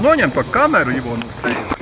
Noņem pa kameru, Ivo, no sejas.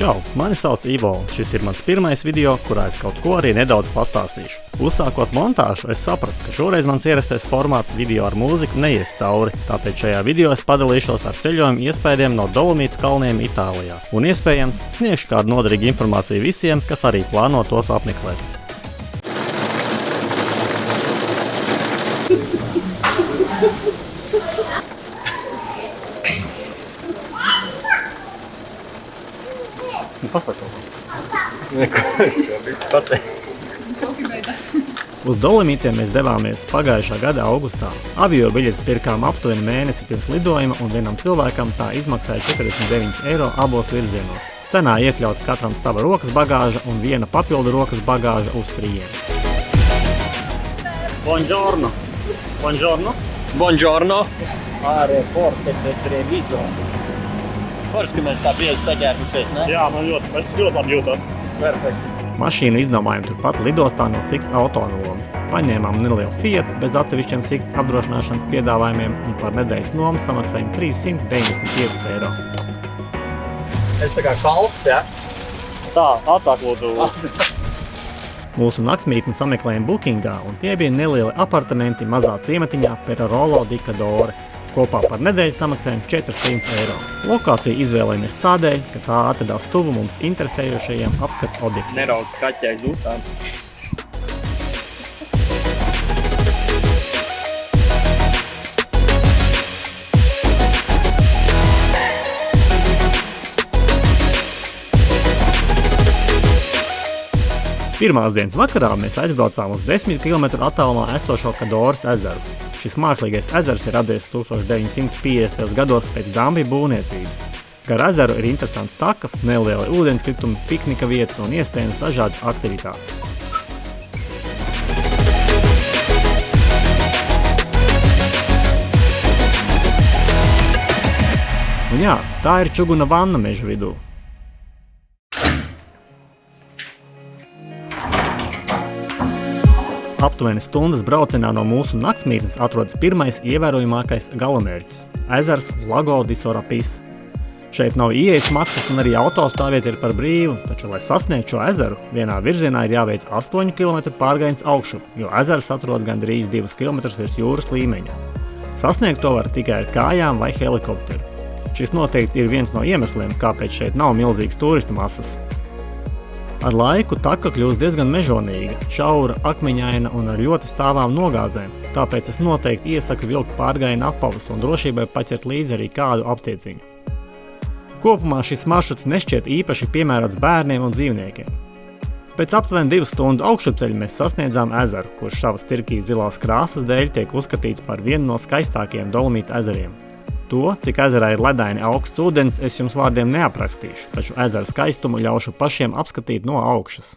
Čau, mani sauc Ivo, šis ir mans pirmais video, kurā es kaut ko arī nedaudz pastāstīšu. Uzsākot montāžu, es sapratu, ka šoreiz mans ierastais formāts video ar mūziku neies cauri, tāpēc šajā video es padalīšos ar ceļojumu iespējām no Dolomītu kalniem Itālijā. Un iespējams, sniegšu kādu noderīgu informāciju visiem, kas arī plāno tos apmeklēt. Uz Dolomītiem mēs devāmies pagājušā gada augustā. Avio biļetes pirkām aptuveni mēnesi pirms lidojuma un vienam cilvēkam tā izmaksāja 49 eiro abos virzienos. Cenā iekļaut katram sava rokas bagāža un viena papildu rokas bagāža uz 3. Buongiorno! Buongiorno! Buongiorno! Aeroporte de Treviso. Forši, ka mēs tā bieži saģērbušies, ne? Jā, es ļoti labi jūtos. Perfekti. Mašīnu iznomājām turpat lidostā no Sixt autonomas. Paņēmām nelielu Fiat bez atsevišķiem Sixt apdrošināšanas piedāvājumiem un par nedēļas nomu samaksājām 395 eiro. Es tā kā kalps, ja? Tā, ātrāk lūdzu. Mūsu naktsmītni sameklējām Bookingā un tie bija nelieli apartamenti mazā ciematiņā Perarolo di Cadore. Kopā par nedēļu samaksājām 400 eiro. Lokāciju izvēlējamies tādēļ, ka tā atradās tuvu mums interesējošajiem apskats objektiem. Neraud kaķi aiz usām. Pirmās dienas vakarā mēs aizbraucām uz 10 km attālumā esošo Cadoras ezeru. Šis mākslīgais ezers ir radies 1950. gados pēc Dambja būvniecības. Gar ezeru ir interesants takas, nelieli ūdenskritumi, piknika vietas un iespējams dažādas aktivitātes. Un jā, tā ir čuguna vanna meža vidū. Aptuveni stundas braucienā no mūsu naktsmītnes atrodas pirmais ievērojamākais galamērķis – ezers Lago di Sorapis. Šeit nav ieejas maksas un arī autostāvvieta ir par brīvu, taču, lai sasniegtu šo ezeru, vienā virzienā ir jāveic 8 km pārgājiens augšup, jo ezers atrodas gandrīz 2 km virs jūras līmeņa. Sasniegt to var tikai ar kājām vai helikopteru. Šis noteikti ir viens no iemesliem, kāpēc šeit nav milzīgas turistu masas. Ar laiku taka kļūst diezgan mežonīga, šaura, akmeņaina un ar ļoti stāvām nogāzēm, tāpēc es noteikti iesaku vilkt pārgājienu apavus un drošībai paķert līdzi arī kādu aptieciņu. Kopumā šis maršruts nešķiet īpaši piemērots bērniem un dzīvniekiem. Pēc aptuveni 2 stundu augšupceļa mēs sasniedzām ezeru, kurš savas tirkīs zilās krāsas dēļ tiek uzskatīts par vienu no skaistākajiem Dolomītu ezeriem. To, cik ezerā ir ledaini augsts ūdens, es jums vārdiem neaprakstīšu, taču ezera skaistumu ļaušu pašiem apskatīt no augšas.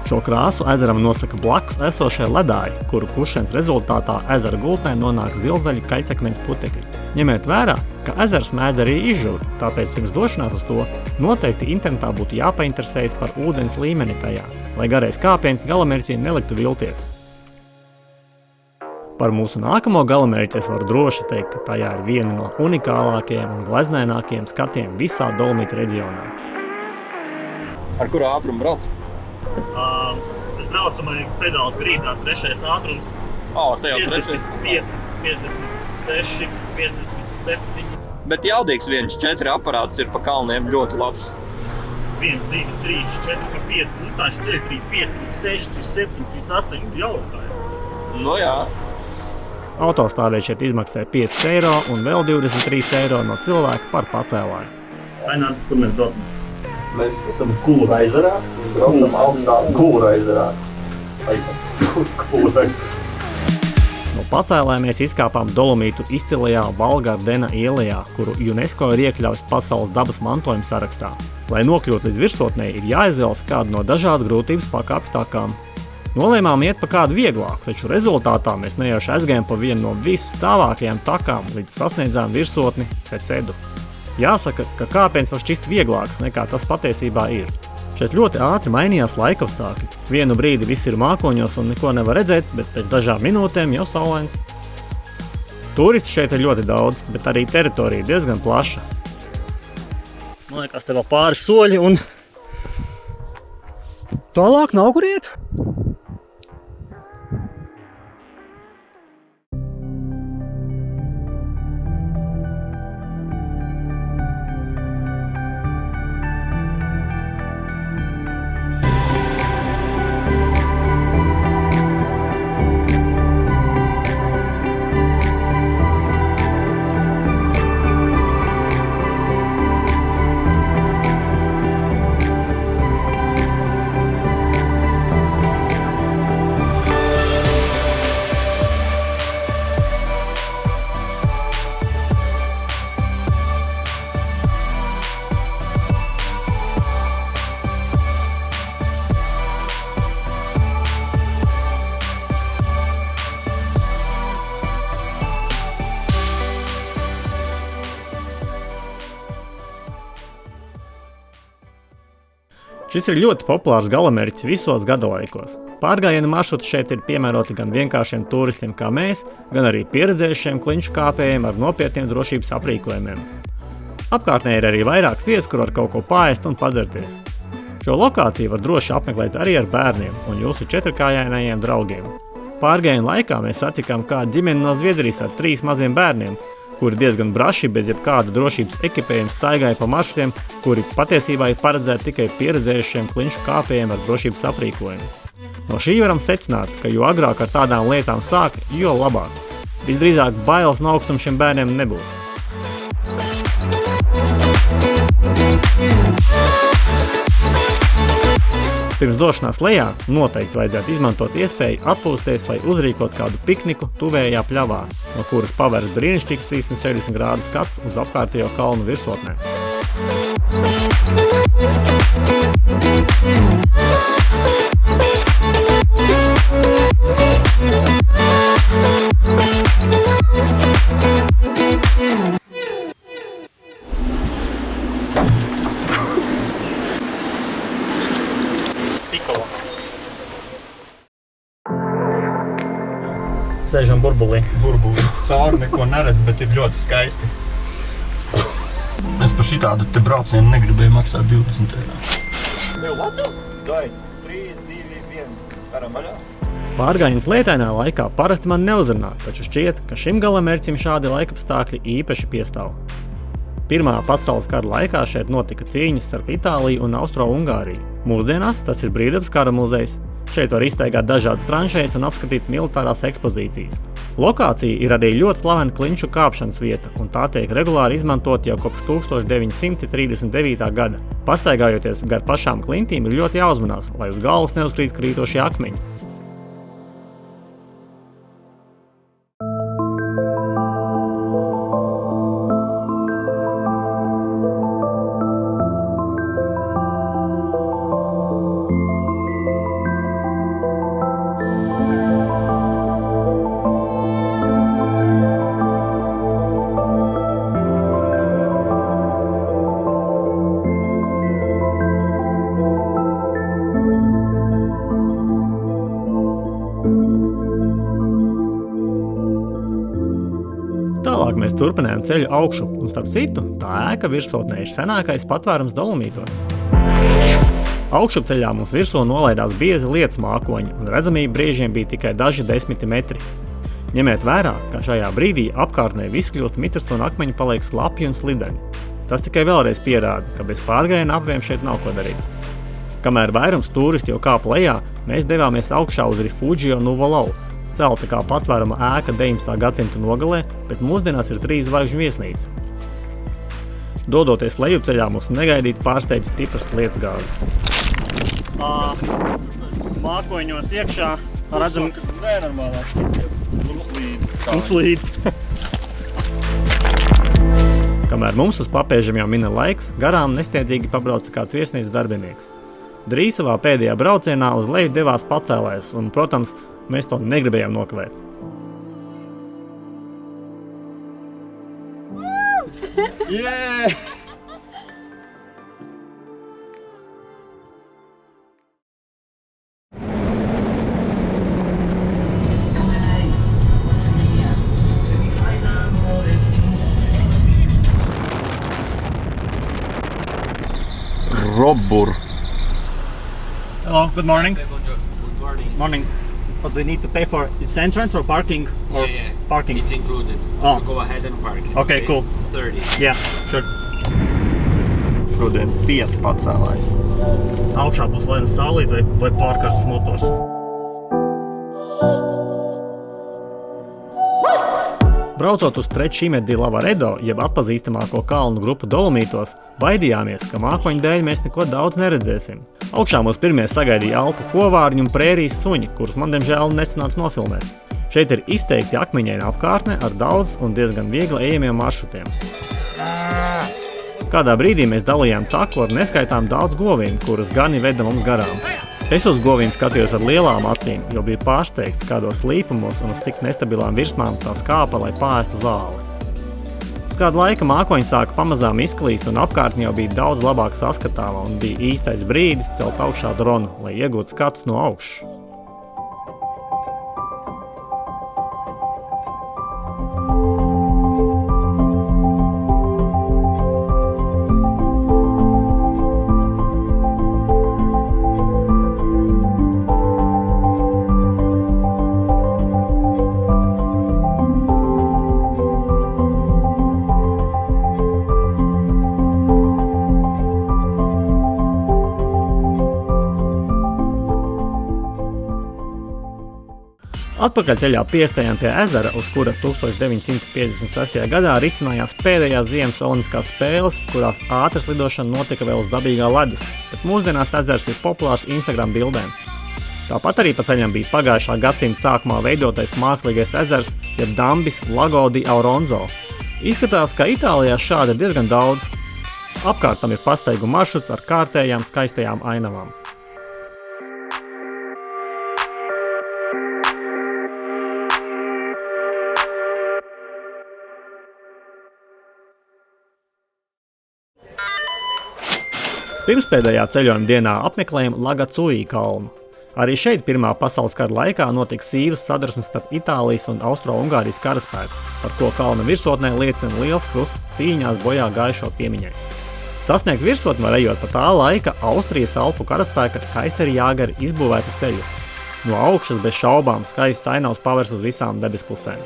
Šo krāsu ezeram nosaka blakus esošie ledāji, kuru kušanas rezultātā ezera gultnē nonāk zilzaļi kaļķakmens putekļi. Ņemiet vērā, ka ezers mēdz arī izžūt, tāpēc pirms došanās uz to noteikti internetā būtu jāpainteresējas par ūdens līmeni tajā, lai garais kāpiens galamērķī neliktu vilties. Par mūsu nākamo galamērķi es varu droši teikt, ka tajā ir viena no unikālākajiem un gleznainākajiem skatiem visā Dolomītu reģionā. Ar kuru ātrumu brauc? Es braucu, man ir pedāls grītā, 3. ātrums. Te jau 55, 56, 57. Bet jaudīgs 1.4 aparāts ir pa kalniem ļoti labs. 1, 2, 3, 4, 5, punktāši ceļ 3, 5, 3, 6, 3, 7, 3, 8, jau tā ir. Nu jā. Autostāvēt šeit izmaksāja 5 eiro un vēl 23 eiro no cilvēka par pacēlāju. Aināt, kur mēs braucam? Mēs esam Kūra ezerā, braucam augšā Kūra ezerā. Kūra. No pacēlē mēs izkāpām Dolomītu izcilajā Valgardena ielajā, kuru UNESCO ir iekļauts pasaules dabas mantojuma sarakstā. Lai nokļūtu līdz virsotnei, ir jāizvēlas kādu no dažādu grūtības pakāpju takām. Nolēmām iet pa kādu vieglāku, taču rezultātā mēs nejauši aizgājām pa vienu no visstāvākajām takām, līdz sasniedzām virsotni Secedu. Jāsaka, ka kāpiens var šķist vieglāks nekā tas patiesībā ir. Šeit ļoti ātri mainījās laikapstākļi. Vienu brīdi viss ir mākoņos un neko nevar redzēt, bet pēc dažām minūtēm jau saulains. Turistu šeit ir ļoti daudz, bet arī teritorija diezgan plaša. Man liekas, te vēl pāris soļi un tālāk nav kur iet. Šis ir ļoti populārs galamērķis visos gadalaikos. Pārgājienu maršruti šeit ir piemēroti gan vienkāršiem turistiem kā mēs, gan arī pieredzējušiem klinšu kāpējiem ar nopietniem drošības aprīkojumiem. Apkārtnē ir arī vairākas vietas, kur var kaut ko paēst un padzerties. Šo lokāciju var droši apmeklēt arī ar bērniem un jūsu četrkājainajiem draugiem. Pārgājienu laikā mēs satikām kādu ģimeni no Zviedrijas ar 3 maziem bērniem, kuri diezgan braši bez jebkāda drošības ekipējuma staigāja pa maršrutiem, kuri patiesībā ir paredzēti tikai pieredzējušiem klinšu kāpējiem ar drošības aprīkojumu. No šī varam secināt, ka jo agrāk ar tādām lietām sāk, jo labāk. Visdrīzāk bailes no augstuma šiem bērniem nebūs. Pirms došanās lejā noteikti vajadzētu izmantot iespēju atpūsties vai uzrīkot kādu pikniku tuvējā pļavā, no kuras pavērs brīnišķīgs 360 grādu skats uz apkārtējo kalnu virsotnē. Sēžam burbulī. Cauri neko neredz, bet ir ļoti skaisti. Es par šitādu te braucienu negribēju maksāt 20 eiro. Tev lacu? Dai, 3, 2, 1. Varam vaļā? Pārgājiens lietainā laikā parasti man neuzrunā, taču šķiet, ka šim galamērķim šādi laikapstākļi īpaši piestāv. Pirmā pasaules kara laikā šeit notika cīņas starp Itāliju un Austro-Ungāriju. Mūsdienās tas ir Brīvdabas kara muzejs. Šeit var iztaigāt dažādas tranšējas un apskatīt militārās ekspozīcijas. Lokācija ir arī ļoti slavena klinšu kāpšanas vieta, un tā tiek regulāri izmantot jau kopš 1939. gada. Pastaigājoties gar pašām klintīm ir ļoti jāuzmanās, lai uz galvas neuzkrīt krītošie akmeņi. mēs turpinājām ceļu augšu, un starp citu, tā ēka virsotnē ir senākais patvērums Dolomītos. Augšupceļā mums virsū nolaidās biezi lietas mākoņi, un redzamība brīžiem bija tikai daži 10 metri. Ņemiet vērā, ka šajā brīdī apkārtnē viss kļūst mitrs un akmeņi paliek slapji un slideni. Tas tikai vēlreiz pierāda, ka bez pārgājiena apviem šeit nav ko darīt. Kamēr vairums turisti jau kāpa lejā, mēs devāmies augšā uz Rifugio Nuvolau, celta kā patvēruma ēka 19. gadsimta nogalē, bet mūsdienās ir 3 zvaigžņu viesnīca. Dodoties lejupceļā, mums negaidīt pārsteidz stipras lietusgāzes. Mākoņos iekšā redzam... Nenormālās Mums līd. Kamēr mums uz papēžam jau mina laiks, garām nestiedzīgi pabrauca kāds viesnīcas darbinieks. Drīz savā pēdējā braucienā uz leju devās pacēlēs, un, protams, mēs to negribējām nokavēt. Yeah! Robbur. Hello, good morning. Good morning. Morning. What do we need to pay for? It's entrance or parking? Or Yeah. Parking. It's included. Oh. So go ahead and park. Okay, cool. 30. Yeah, sure. Šodien 5 pacēlājs. Augšā būs vai nu saulīt vai pārkarsts motors. Braucot uz Trečime di Lavaredo, jeb atpazīstamāko kalnu grupu Dolomītos, baidījāmies, ka mākoņu dēļ mēs neko daudz neredzēsim. Augšā mūs pirmie sagaidīja alpu kovārņi un prērijas suņi, kurus man diemžēl nesanāca nofilmēt. Šeit ir izteikti akmeņaina apkārtne ar daudz un diezgan viegli ejamiem maršrutiem. Kādā brīdī mēs dalījām taku ar neskaitām daudz govīm, kuras gani veda mums garām. Es uz govīm skatījos ar lielām acīm, jo biju pārsteigts, kādos līpumos un uz cik nestabilām virsmām tās kāpa, lai pārēstu zāli. Uz kādu laika mākoņi sāka pamazām izklīst un apkārtni jau bija daudz labāk saskatāma un bija īstais brīdis celt augšā dronu, lai iegūtu skats no augšas. Atpakaļ ceļā piestājām pie ezera, uz kura 1956. gadā risinājās pēdējās ziemas olimpiskās spēles, kurās ātras lidošana notika vēl uz dabīgā ledus, bet mūsdienās ezers ir populārs Instagram bildēm. Tāpat arī pa ceļam bija pagājušā gadsimta sākumā veidotais mākslīgais ezers, jeb dambis Lago di Auronzo. Izskatās, ka Itālijā šādi ir diezgan daudz. Apkārt tam ir pastaigu maršruts ar kārtējām skaistajām ainavām. Pirmspēdējā ceļojuma dienā apmeklējam Lagacui kalnu. Arī šeit Pirmā pasaules kara laikā notika sīvas sadursmes starp Itālijas un Austro-Ungārijas karaspēku, par ko kalna virsotnē liecina liels krusts cīņās bojā gājušo piemiņai. Sasniegt virsotni var ejot pa tā laika Austrijas alpu karaspēka Kaiserjäger izbūvētu ceļu. No augšas bez šaubām skaists ainavs pavērs uz visām debespusēm.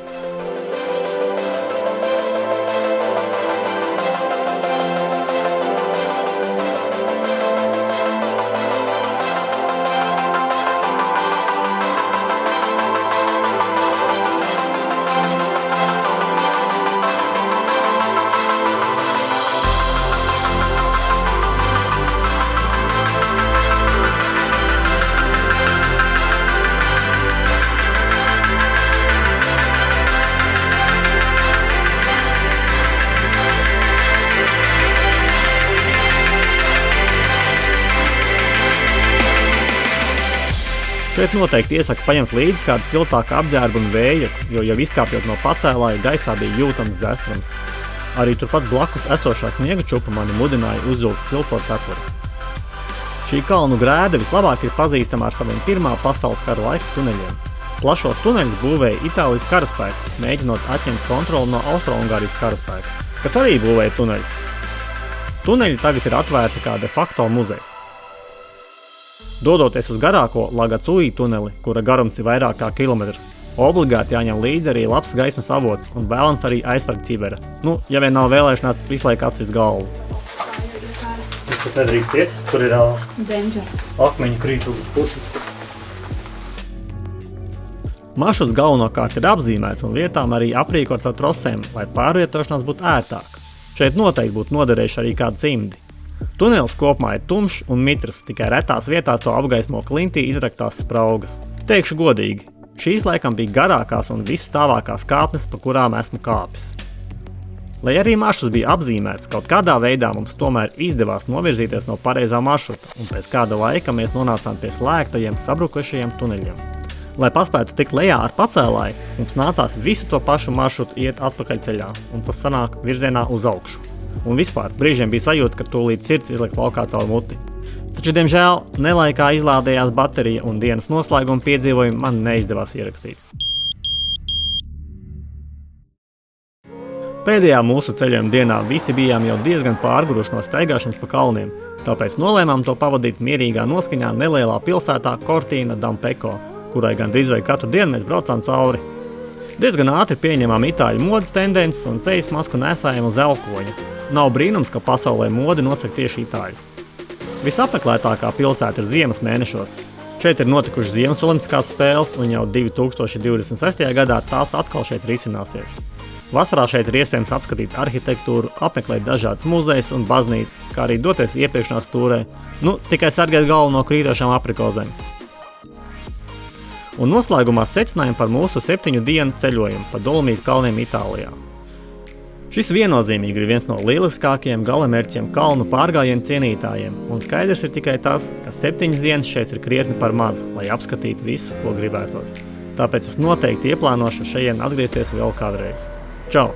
Šeit noteikti iesaku paņemt līdzi kādu siltāku apģērbu un vējaku, jo jau izkāpjot no pacēlāja gaisā bija jūtams dzestrums. Arī turpat blakus esošā sniega čupa mani mudināja uzvilkt silto cepuri. Šī kalnu grēda vislabāk ir pazīstama ar saviem Pirmā pasaules kara laika tuneļiem. Plašos tuneļus būvēja Itālijas karaspēks, mēģinot atņemt kontroli no Austro-Ungārijas karaspēka, kas arī būvēja tuneļus. Tuneļi tagad ir atvērti kā de facto muzejs. Dodoties uz garāko Lagacui tuneli, kura garums ir vairāk kā kilometrs, obligāti jāņem līdzi arī labs gaismas avots un vēlams arī aizsarg ķivera. Nu, ja vien nav vēlēšanās visu laiku atcīt galvu. Tur nedrīkst iet, tur ir akmeņu krītu puši. Maršruts galvenokārt ir apzīmēts un vietām arī aprīkots ar trosēm, lai pārvietošanās būtu ērtāk. Šeit noteikti būtu noderējuši arī kādi cimdi. Tunelis kopumā ir tumšs un mitrs, tikai retās vietās to apgaismo klintī izraktās spraugas. Teikšu godīgi, šīs laikam bija garākās un visstāvākās kāpnes, pa kurām esmu kāpis. Lai arī maršruts bija apzīmēts, kaut kādā veidā mums tomēr izdevās novirzīties no pareizā maršruta, un pēc kāda laika mēs nonācām pie slēgtajiem, sabrukušajiem tuneļiem. Lai paspētu tikt lejā ar pacēlāju, mums nācās visu to pašu maršrutu iet atpakaļceļā, un tas sanāk virzienā uz augšu. Un vispār brīžiem bija sajūta, ka tūlīt sirds izliek laukā caur muti. Taču, diemžēl, nelaikā izlādējās baterija un dienas noslēguma piedzīvojumu man neizdevās ierakstīt. Pēdējā mūsu ceļojuma dienā visi bijām jau diezgan pārguruši no staigāšanas pa kalniem, tāpēc nolēmām to pavadīt mierīgā noskaņā nelielā pilsētā Cortina d'Ampezzo, kurai gandrīz vai katru dienu mēs braucām cauri. Diezgan ātri pieņemām itāļu modes tendences un sejas masku nesājām uz elkoņa. Nav brīnums, ka pasaulē modi nosaka tieši itāļi. Visapmeklētākā pilsēta ir ziemas mēnešos. Šeit ir notikušas ziemas olimpiskās spēles un jau 2026. gadā tās atkal šeit risināsies. Vasarā šeit ir iespējams apskatīt arhitektūru, apmeklēt dažādas muzejas un baznīcas, kā arī doties iepirkšanās tūrē, tikai sargāt galvu no krītošām aprikozēm. Un noslēgumā secinājumi par mūsu 7 dienu ceļojumu pa Dolomītu kalniem Itālijā. Šis viennozīmīgi ir viens no lieliskākajiem galamērķiem kalnu pārgājienu cienītājiem, un skaidrs ir tikai tas, ka 7 dienas šeit ir krietni par maz, lai apskatītu visu, ko gribētos. Tāpēc es noteikti ieplānošu šajien atgriezties vēl kādreiz. Čau!